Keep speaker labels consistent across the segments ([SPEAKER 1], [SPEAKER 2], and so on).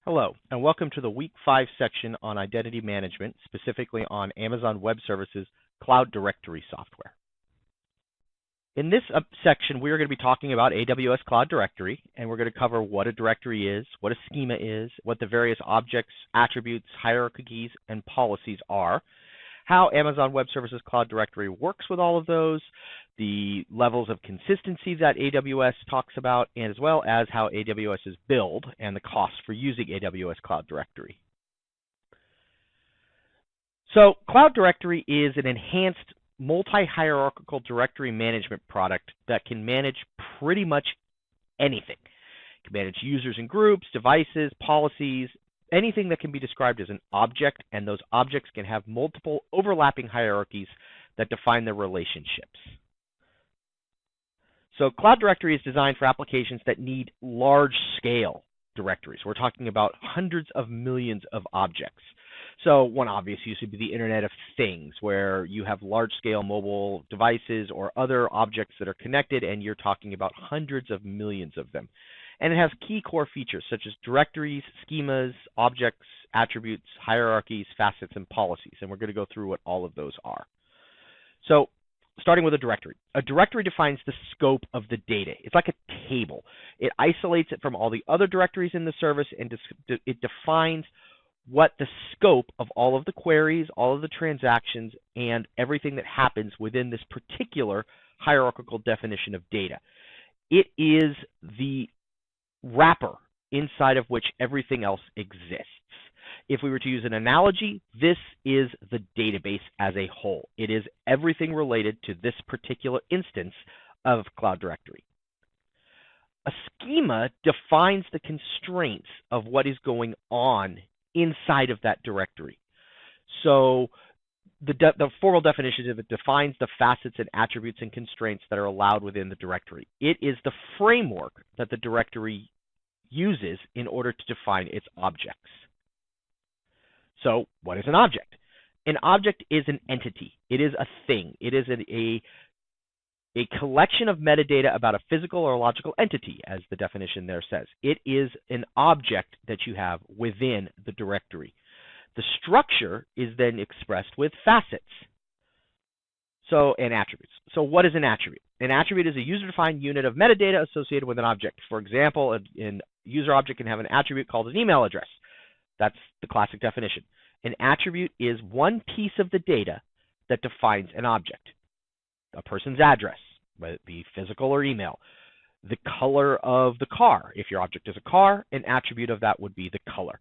[SPEAKER 1] Hello, and welcome to the Week 5 section on identity management, specifically on Amazon Web Services Cloud Directory software. In this section, we are going to be talking about AWS Cloud Directory, and we're going to cover what a directory is, what a schema is, what the various objects, attributes, hierarchies, and policies are, how Amazon Web Services Cloud Directory works with all of those, the levels of consistency that AWS talks about, and as well as how AWS is billed and the costs for using AWS Cloud Directory. So Cloud Directory is an enhanced multi-hierarchical directory management product that can manage pretty much anything. It can manage users and groups, devices, policies, anything that can be described as an object, and those objects can have multiple overlapping hierarchies that define their relationships. So Cloud Directory is designed for applications that need large-scale directories. We're talking about hundreds of millions of objects. So one obvious use would be the Internet of Things, where you have large-scale mobile devices or other objects that are connected, and you're talking about hundreds of millions of them. And it has key core features such as directories, schemas, objects, attributes, hierarchies, facets, and policies. And we're going to go through what all of those are. So starting with a directory. A directory defines the scope of the data. It's like a table. It isolates it from all the other directories in the service, and it defines what the scope of all of the queries, all of the transactions, and everything that happens within this particular hierarchical definition of data. It is the wrapper inside of which everything else exists. If we were to use an analogy, this is the database as a whole. It is everything related to this particular instance of Cloud Directory. A schema defines the constraints of what is going on inside of that directory. So the formal definition of it defines the facets and attributes and constraints that are allowed within the directory. It is the framework that the directory uses in order to define its objects. So what is an object? An object is an entity. It is a thing. It is a collection of metadata about a physical or logical entity, as the definition there says. It is an object that you have within the directory. The structure is then expressed with facets and attributes. So what is an attribute? An attribute is a user-defined unit of metadata associated with an object. For example, a user object can have an attribute called an email address. That's the classic definition. An attribute is one piece of the data that defines an object. A person's address, whether it be physical or email. The color of the car. If your object is a car, an attribute of that would be the color.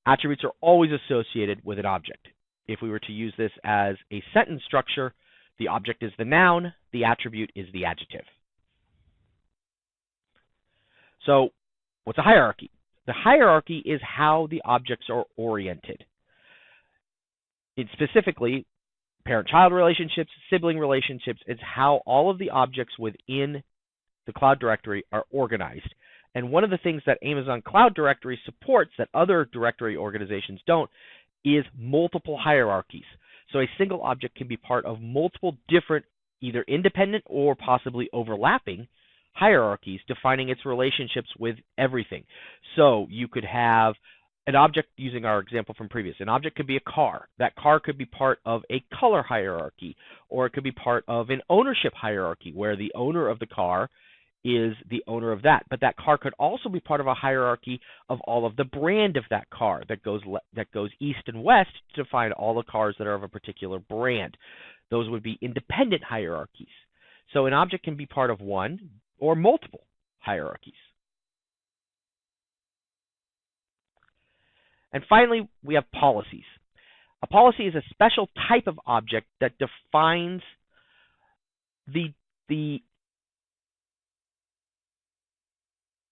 [SPEAKER 1] Attributes are always associated with an object. If we were to use this as a sentence structure, the object is the noun, the attribute is the adjective. So what's a hierarchy? The hierarchy is how the objects are oriented. It's specifically parent-child relationships, sibling relationships. It's how all of the objects within the Cloud Directory are organized. And one of the things that Amazon Cloud Directory supports that other directory organizations don't is multiple hierarchies. So a single object can be part of multiple different, either independent or possibly overlapping hierarchies, defining its relationships with everything. So you could have an object, using our example from previous, an object could be a car. That car could be part of a color hierarchy, or it could be part of an ownership hierarchy, where the owner of the car is the owner of that. But that car could also be part of a hierarchy of all of the brand of that car that goes east and west to define all the cars that are of a particular brand. Those would be independent hierarchies. So an object can be part of one or multiple hierarchies. And finally, we have policies. A policy is a special type of object that defines the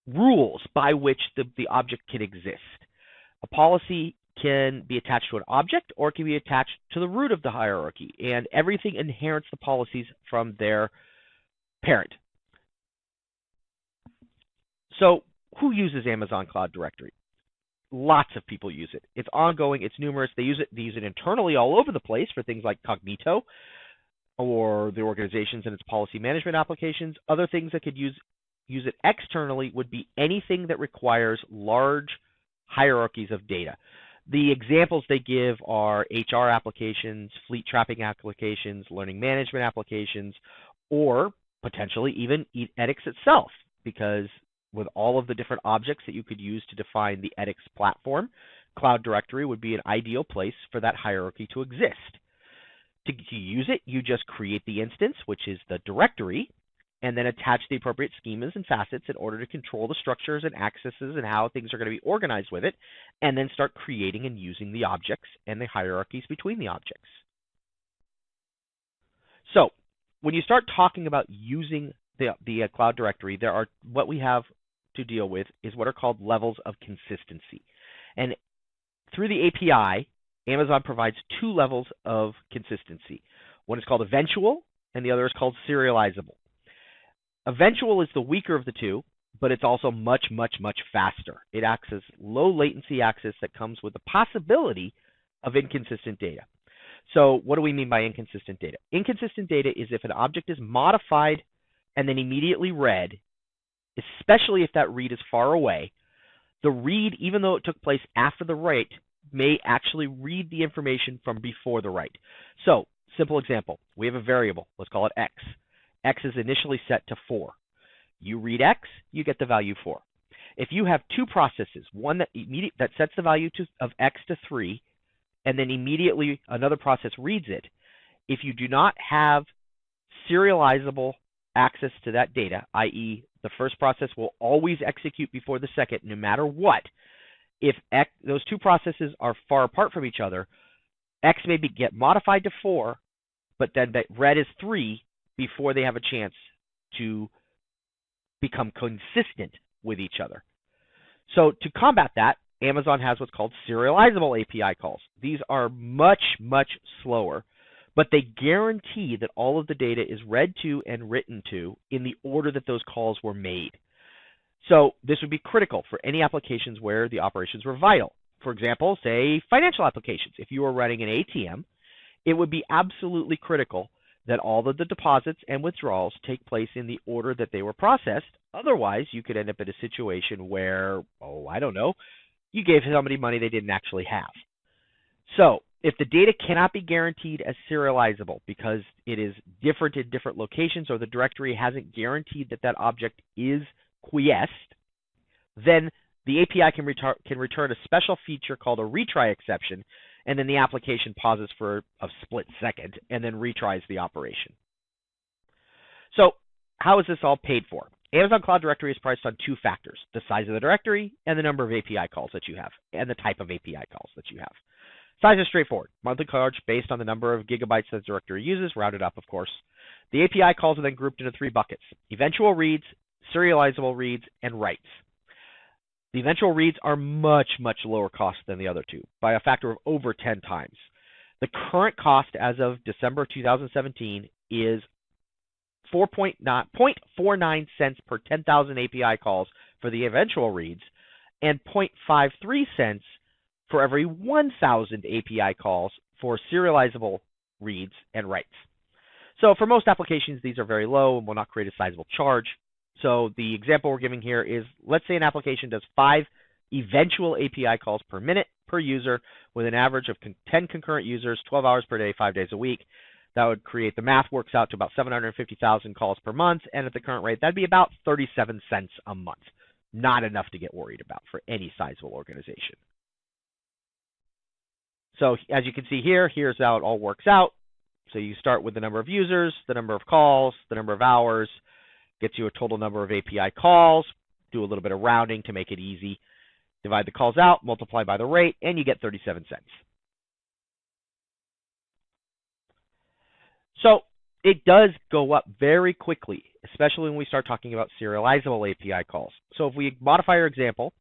[SPEAKER 1] rules by which the object can exist. A policy can be attached to an object or it can be attached to the root of the hierarchy, and everything inherits the policies from their parent. So who uses Amazon Cloud Directory? Lots of people use it. It's ongoing. It's numerous. They use it internally all over the place for things like Cognito or the organizations and its policy management applications. Other things that could use it externally would be anything that requires large hierarchies of data. The examples they give are HR applications, fleet tracking applications, learning management applications, or potentially even edX itself, because with all of the different objects that you could use to define the edX platform, Cloud Directory would be an ideal place for that hierarchy to exist. To use it, you just create the instance, which is the directory, and then attach the appropriate schemas and facets in order to control the structures and accesses and how things are going to be organized with it, and then start creating and using the objects and the hierarchies between the objects. So when you start talking about using the Cloud Directory, what we have to deal with is what are called levels of consistency. And through the API, Amazon provides two levels of consistency. One is called eventual, and the other is called serializable. Eventual is the weaker of the two, but it's also much, much, much faster. It acts as low latency access that comes with the possibility of inconsistent data. So what do we mean by inconsistent data? Inconsistent data is if an object is modified and then immediately read, especially if that read is far away, the read, even though it took place after the write, may actually read the information from before the write. So, simple example, we have a variable, let's call it x. X is initially set to 4. You read x, you get the value 4. If you have two processes, one that sets the value of x to 3, and then immediately another process reads it, if you do not have serializable access to that data, i.e. the first process will always execute before the second no matter what, if those two processes are far apart from each other, x may get modified to 4, but then that read is 3 before they have a chance to become consistent with each other. So to combat that, Amazon has what's called serializable API calls. These are much, much slower, but they guarantee that all of the data is read to and written to in the order that those calls were made. So this would be critical for any applications where the operations were vital. For example, say financial applications. If you were running an ATM, it would be absolutely critical that all of the deposits and withdrawals take place in the order that they were processed. Otherwise, you could end up in a situation where, you gave somebody money they didn't actually have. So if the data cannot be guaranteed as serializable because it is different in different locations or the directory hasn't guaranteed that that object is quiesced, then the API can return a special feature called a retry exception, and then the application pauses for a split second and then retries the operation. So how is this all paid for? Amazon Cloud Directory is priced on two factors: the size of the directory and the number of API calls that you have, and the type of API calls that you have. Size is straightforward. Monthly charge based on the number of gigabytes that the directory uses, rounded up, of course. The API calls are then grouped into three buckets: eventual reads, serializable reads, and writes. The eventual reads are much, much lower cost than the other two, by a factor of over 10 times. The current cost as of December 2017 is 0.49 cents per 10,000 API calls for the eventual reads, and 0.53 cents for every 1,000 API calls for serializable reads and writes. So for most applications, these are very low and will not create a sizable charge. So the example we're giving here is, let's say an application does 5 eventual API calls per minute per user with an average of 10 concurrent users, 12 hours per day, 5 days a week. That would create, the math works out to about 750,000 calls per month, and at the current rate, that'd be about 37 cents a month. Not enough to get worried about for any sizable organization. So as you can see here, here's how it all works out. So you start with the number of users, the number of calls, the number of hours, gets you a total number of API calls, do a little bit of rounding to make it easy, divide the calls out, multiply by the rate, and you get 37 cents. So it does go up very quickly, especially when we start talking about serializable API calls. So if we modify our example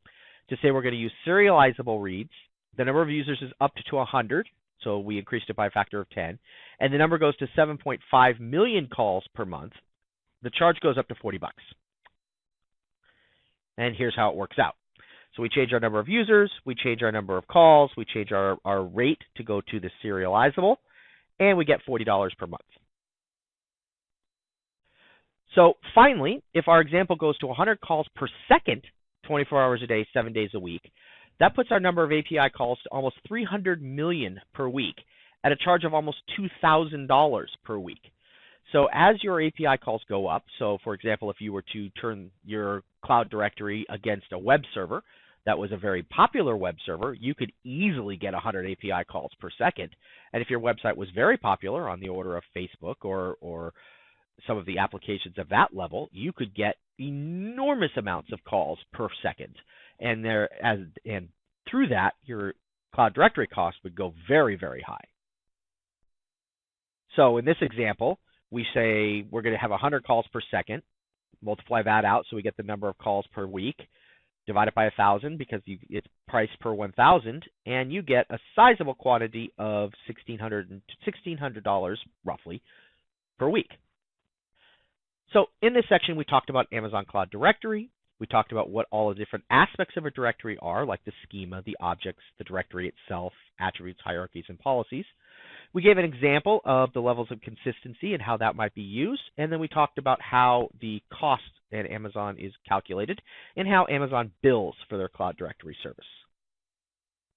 [SPEAKER 1] to say we're going to use serializable reads, the number of users is up to 100, so we increased it by a factor of 10, and the number goes to 7.5 million calls per month. The charge goes up to $40. And here's how it works out. So we change our number of users, we change our number of calls, we change our rate to go to the serializable, and we get $40 per month. So finally, if our example goes to 100 calls per second, 24 hours a day, 7 days a week, That puts our number of API calls to almost 300 million per week at a charge of almost $2,000 per week. So as your API calls go up, so for example, if you were to turn your cloud directory against a web server that was a very popular web server, you could easily get 100 API calls per second. And if your website was very popular, on the order of Facebook or some of the applications of that level, you could get enormous amounts of calls per second. And through that, your cloud directory cost would go very, very high. So in this example, we say we're going to have 100 calls per second, multiply that out so we get the number of calls per week, divide it by 1,000 because it's priced per 1,000, and you get a sizable quantity of $1,600 roughly per week. So in this section, we talked about Amazon Cloud Directory. We talked about what all the different aspects of a directory are, like the schema, the objects, the directory itself, attributes, hierarchies, and policies. We gave an example of the levels of consistency and how that might be used, and then we talked about how the cost at Amazon is calculated and how Amazon bills for their cloud directory service.